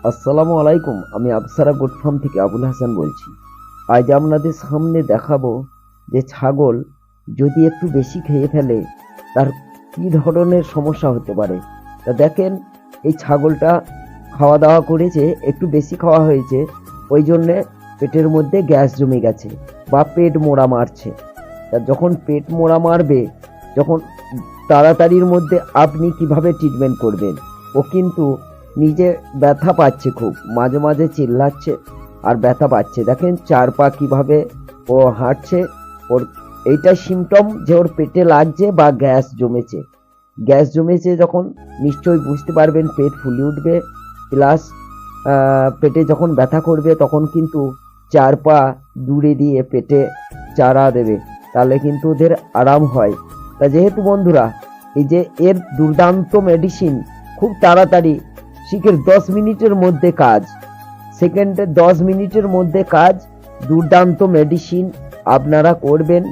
আসসালামু আলাইকুম। আমি আবসারা গোট ফার্ম থেকে আবুল হাসান বলছি। আজ আপনাদের সামনে দেখাবো যে ছাগল যদি একটু বেশি খেয়ে ফেলে তার কি ধরনের সমস্যা হতে পারে। তা দেখেন, এই ছাগলটা খাওয়া দাওয়া করেছে, একটু বেশি খাওয়া হয়েছে, ওই জন্যে পেটের মধ্যে গ্যাস জমে গেছে বা পেট মোড়া মারছে। তা যখন পেট মোড়া মারবে, যখন তাড়াতাড়ির মধ্যে আপনি কিভাবে ট্রিটমেন্ট করবেন। ও কিন্তু নিজে ব্যথা পাচ্ছে, খুব মাঝে মাঝে চিল্লাচ্ছে আর ব্যথা পাচ্ছে। দেখেন চার পা কিভাবে ও হাঁটছে। ওর এইটা সিমটম যে ওর পেটে লাগছে বা গ্যাস জমেছে। গ্যাস জমেছে যখন নিশ্চয়ই বুঝতে পারবেন, পেট ফুলে উঠবে, প্লাস পেটে যখন ব্যথা করবে তখন কিন্তু চার পা দূরে দিয়ে পেটে চারা দেবে, তাহলে কিন্তু ওদের আরাম হয়। তা যেহেতু বন্ধুরা এই যে এর দুর্দান্ত মেডিসিন, খুব তাড়াতাড়ি শিখের 10 মিনিটের মধ্যে কাজ, সেকেন্ডে 10 মিনিটের মধ্যে কাজ, দুর্দান্ত মেডিসিন আপনারা করবেন।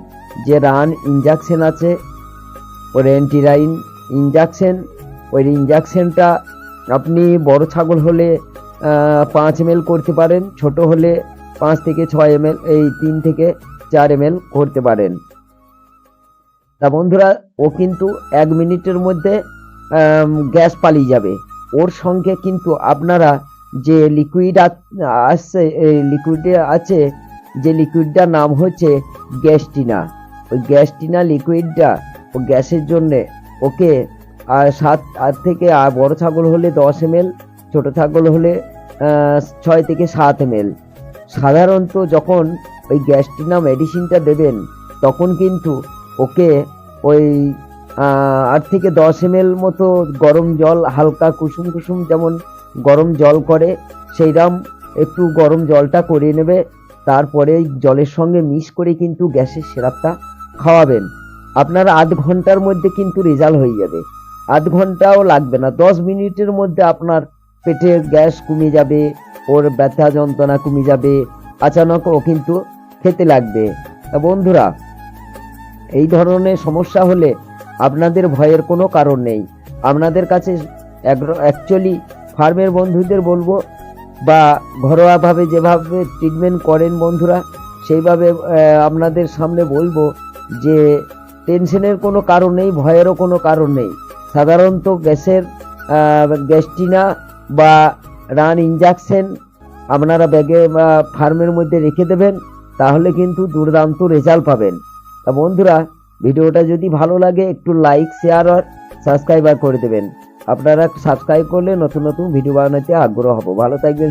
যে রান ইঞ্জেকশন আছে, ওর অ্যান্টিরাইন ইঞ্জেকশন, ওই ইঞ্জেকশনটা আপনি বড় ছাগল হলে 5 ml করতে পারেন, ছোট হলে 5 থেকে 6 ml, এই 3 থেকে 4 ml করতে পারেন। তা বন্ধুরা ও কিন্তু 1 মিনিটের মধ্যে গ্যাস পালিয়ে যাবে। ওর সঙ্গে কিন্তু আপনারা যে লিকুইড আসছে, এই লিকুইডে আছে যে লিকুইডটার নাম হচ্ছে গ্যাস্টিনা। ওই গ্যাস্টিনা লিকুইডটা ও গ্যাসের জন্যে ওকে 7 থেকে, বড় ছাগল হলে 10 ml, ছোট ছাগল হলে 6 থেকে 7 ml। সাধারণত যখন ওই গ্যাস্টিনা মেডিসিনটা দেবেন তখন কিন্তু ওকে ওই 8 থেকে 10 ml মতো গরম জল, হালকা কুসুম কুসুম যেমন গরম জল করে সেইরকম একটু গরম জলটা করে নেবে। তারপরে জলের সঙ্গে মিক্স করে কিন্তু গ্যাসের সিরাপটা খাওয়াবেন। আপনার আধ ঘন্টার মধ্যে কিন্তু রেজাল্ট হয়ে যাবে। আধ ঘন্টাও লাগবে না, 10 মিনিটের মধ্যে আপনার পেটের গ্যাস কমে যাবে, ওর ব্যথা যন্ত্রণা কমে যাবে, আচানক ও কিন্তু খেতে লাগবে। বন্ধুরা এই ধরনের সমস্যা হলে আপনাদের ভয়ের কোনো কারণ নেই। আপনাদের কাছে অ্যাকচুয়ালি ফার্মের বন্ধুদের বলবো, বা ঘরোয়াভাবে যেভাবে ট্রিটমেন্ট করেন বন্ধুরা সেইভাবে আপনাদের সামনে বলবো যে টেনশনের কোনো কারণ নেই, ভয়েরও কোনো কারণ নেই। সাধারণত গ্যাস্টিনা বা রান ইঞ্জেকশন আপনারা ব্যাগে বা ফার্মের মধ্যে রেখে দেবেন, তাহলে কিন্তু দুর্দান্ত রেজাল্ট পাবেন। তা বন্ধুরা ভিডিওটা যদি ভালো লাগে একটু লাইক, শেয়ার আর সাবস্ক্রাইব করে দেবেন। আপনারা সাবস্ক্রাইব করলে নতুন নতুন ভিডিও বানাতে আগ্রহ হব। ভালো থাকবেন।